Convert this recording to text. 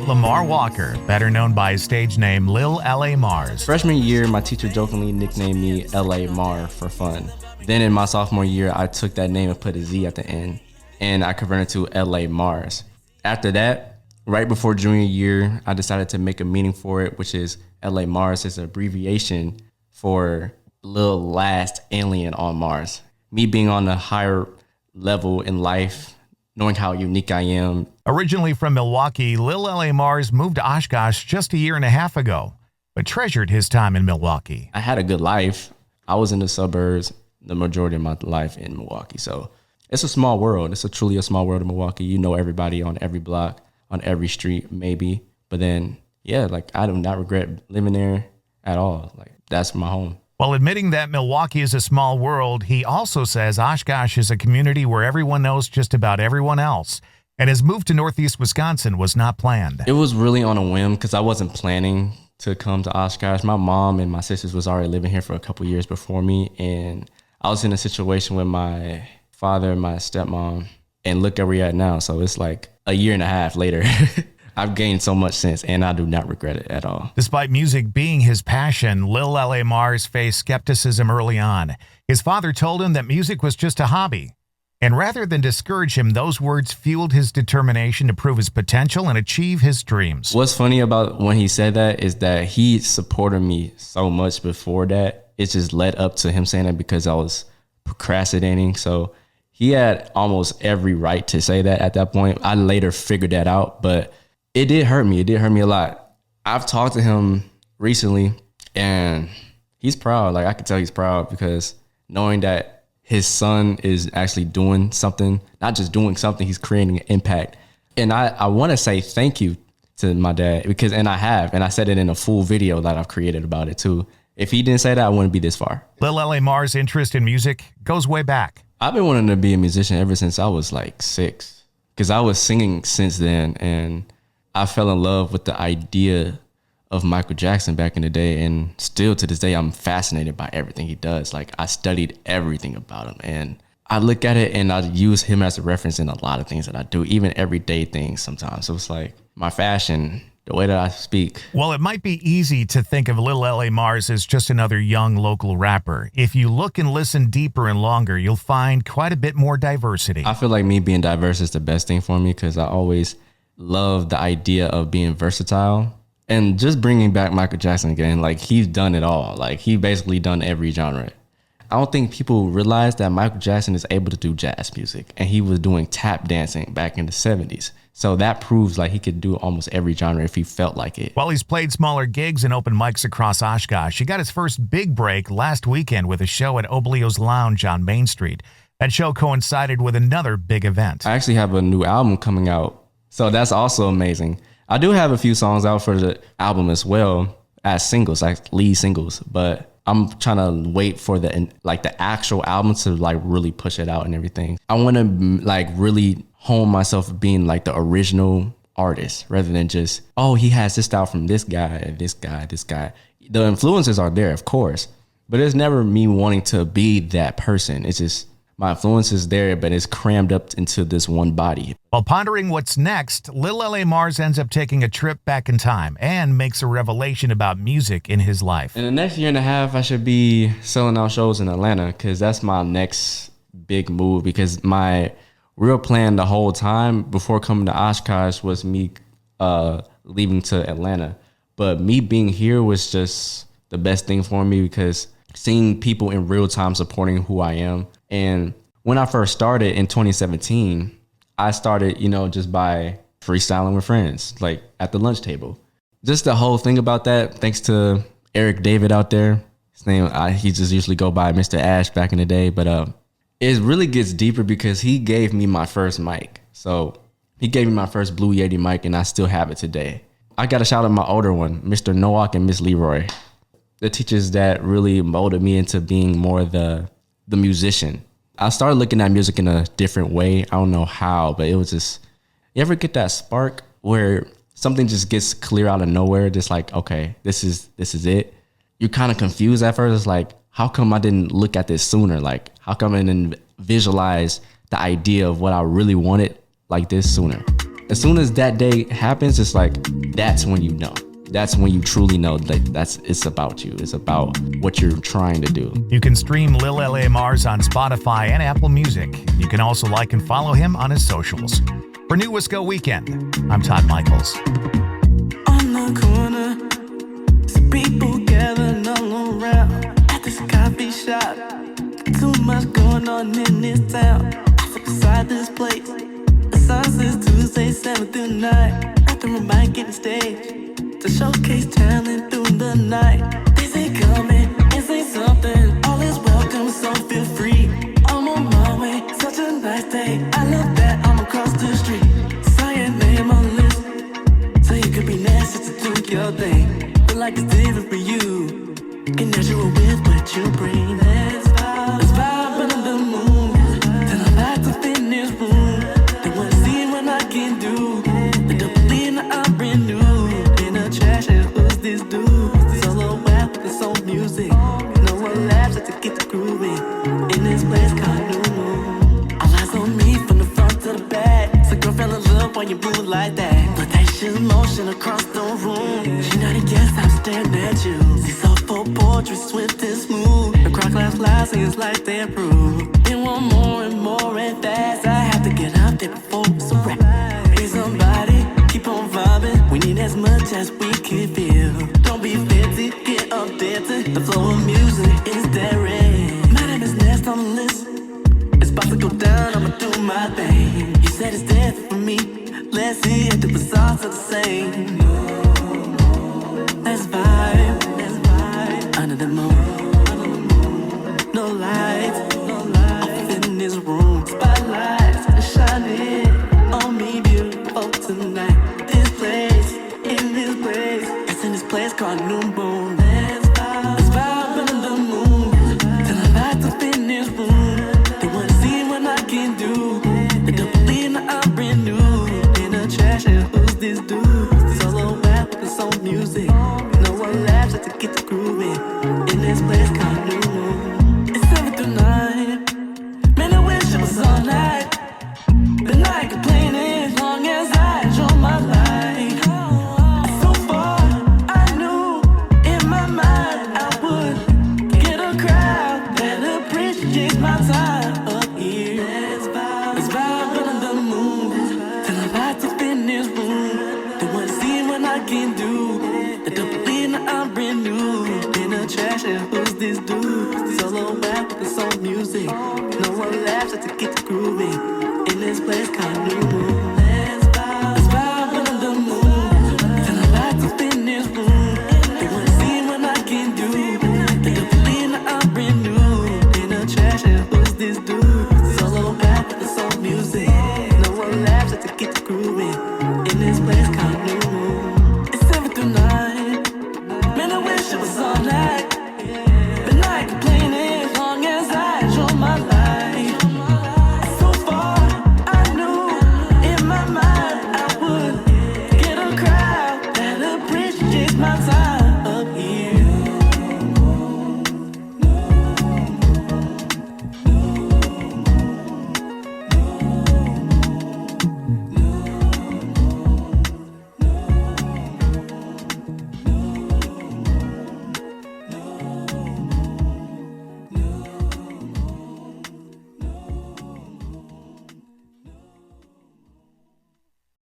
Lamar Walker, better known by his stage name Lil L.A. Marz. Freshman year, my teacher jokingly nicknamed me L.A. Mar for fun. Then in my sophomore year, I took that name and put a Z at the end, and I converted to L.A. Marz. After that, right before junior year, I decided to make a meaning for it, which is L.A. Marz is an abbreviation for Lil Last Alien on Mars. Me being on a higher level in life, knowing how unique I am. Originally from Milwaukee, Lil L.A. Marz moved to Oshkosh just a year and a half ago, but treasured his time in Milwaukee. I had a good life. I was in the suburbs the majority of my life in Milwaukee. So it's a small world. It's truly a small world in Milwaukee. You know everybody on every block, on every street, maybe. But then, yeah, like I do not regret living there at all. Like that's my home. While admitting that Milwaukee is a small world, he also says Oshkosh is a community where everyone knows just about everyone else, and his move to Northeast Wisconsin was not planned. It was really on a whim because I wasn't planning to come to Oshkosh. My mom and my sisters was already living here for a couple years before me, and I was in a situation with my father and my stepmom, and look where we're at now. So it's like a year and a half later. I've gained so much since, and I do not regret it at all. Despite music being his passion, Lil L.A. Marz faced skepticism early on. His father told him that music was just a hobby. And rather than discourage him, those words fueled his determination to prove his potential and achieve his dreams. What's funny about when he said that is that he supported me so much before that. It just led up to him saying that because I was procrastinating. So he had almost every right to say that at that point. I later figured that out, but it did hurt me. It did hurt me a lot. I've talked to him recently, and he's proud. Like I could tell he's proud because knowing that his son is actually doing something, not just doing something, he's creating an impact. And I want to say thank you to my dad because, and I said it in a full video that I've created about it too. If he didn't say that, I wouldn't be this far. Lil L.A. Marz's interest in music goes way back. I've been wanting to be a musician ever since I was like 6 because I was singing since then, and I fell in love with the idea of Michael Jackson back in the day, and still to this day, I'm fascinated by everything he does. Like I studied everything about him, and I look at it and I use him as a reference in a lot of things that I do, even everyday things sometimes. So it's like my fashion, the way that I speak. Well, it might be easy to think of Lil L.A. Marz as just another young local rapper. If you look and listen deeper and longer, you'll find quite a bit more diversity. I feel like me being diverse is the best thing for me because I always love the idea of being versatile and just bringing back Michael Jackson again. Like he's done it all. Like he basically done every genre. I don't think people realize that Michael Jackson is able to do jazz music, and he was doing tap dancing back in the 70s. So that proves like he could do almost every genre if he felt like it. While he's played smaller gigs and open mics across Oshkosh, he got his first big break last weekend with a show at Oblio's Lounge on Main Street. That show coincided with another big event. I actually have a new album coming out, so that's also amazing. I do have a few songs out for the album as well as singles, like lead singles, but I'm trying to wait for the actual album to like really push it out and everything. I want to like really hone myself being like the original artist rather than just, oh, he has this style from this guy, this guy, this guy. The influences are there, of course, but it's never me wanting to be that person. It's just my influence is there, but it's crammed up into this one body. While pondering what's next, Lil L.A. Marz ends up taking a trip back in time and makes a revelation about music in his life. In the next year and a half, I should be selling out shows in Atlanta because that's my next big move, because my real plan the whole time before coming to Oshkosh was me leaving to Atlanta. But me being here was just the best thing for me because seeing people in real time supporting who I am. And when I first started in 2017, I started, just by freestyling with friends, like at the lunch table. Just the whole thing about that, thanks to Eric David out there. His name, he just usually go by Mr. Ash back in the day. But it really gets deeper because he gave me my first mic. So he gave me my first Blue Yeti mic, and I still have it today. I got to shout out my older one, Mr. Nowak and Miss Leroy. The teachers that really molded me into being more the musician. I started looking at music in a different way. I don't know how, but it was just, you ever get that spark where something just gets clear out of nowhere? Just like, okay, this is it. You're kind of confused at first. It's like, how come I didn't look at this sooner? Like, how come I didn't visualize the idea of what I really wanted like this sooner? as soon as that day happens, it's like, that's when you know. That's when you truly know that it's about you. It's about what you're trying to do. You can stream Lil L.A. Marz on Spotify and Apple Music. You can also like and follow him on his socials. For NEWisco Weekend, I'm Todd Michaels. On the corner, some people gathering all around at this coffee shop. Too much going on in this town. I sit beside this place. The sign says Tuesday, 7 through 9. After a mic in the stage to showcase talent through the night. They say come in and say something. All is welcome, so feel free. I'm on my way, such a nice day. I love that I'm across the street. Saw your name on the list, so you could be nasty to do your thing. But like it's different for you, get natural with what you bring. Let's vibe under the moon. Tell them not to fit in this room. They wanna see what I can do. They don't believe that I'm brand new. Who's this dude? Solo rap with his own music. No one laughs at to get the grooving. In this place called New Moon. All eyes on me from the front to the back. So girl fell in love when you move like that. But that shit's motion across the room. She not a guess, I'm staring at you. See soulful portraits, swift and smooth. The crowd class flies and it's like they approve. They want more and more and fast. I have to get up there before it's a wrap. Hey somebody, keep on vibing. We need as much as we can feel. Don't be fancy, get up dancing. The flow of music is daring. My name is next on the list. It's about to go down, I'ma do my thing. You said it's different for me. Let's see if the results are the same. Let's vibe under the moon. No lights, off in this room. Spotlights are shining on me, beautiful tonight. This place, in this place, it's in this place called New Moon. Let's vibe under the moon. Tell them not to fit in this room. They wanna see what I can do. They don't believe that I'm brand new. In the trash, and who's this dude? Solo rap with his own music. No one laughs at to get the grooving. In this place called New Moon. It's 7 through 9. Man, I wish it was all night. But I ain't complaining as long as I enjoy my life. So far, I knew in my mind I would get a crowd that appreciates my time up here. Let's vibe under the moon. Tell them not to fit in this room. They wanna see what I can do. They don't believe that I'm brand new. In the trash, and who's this dude? Solo rap with his own music. No one laughs at to get the grooving. In this place called New Moon. Let's vibe under the moon. Tell them not to fit in this room. They wanna see what I can do. They don't believe that I'm brand new. In the trash, and who's this dude? Solo rap with his own music. No one laughs at to get the grooving. In this place called New Moon. It's 7 through 9. Man, I wish it was all night. But I ain't complaining as long as I enjoy my life. So far, I knew in my mind I would get a crowd that appreciates my time.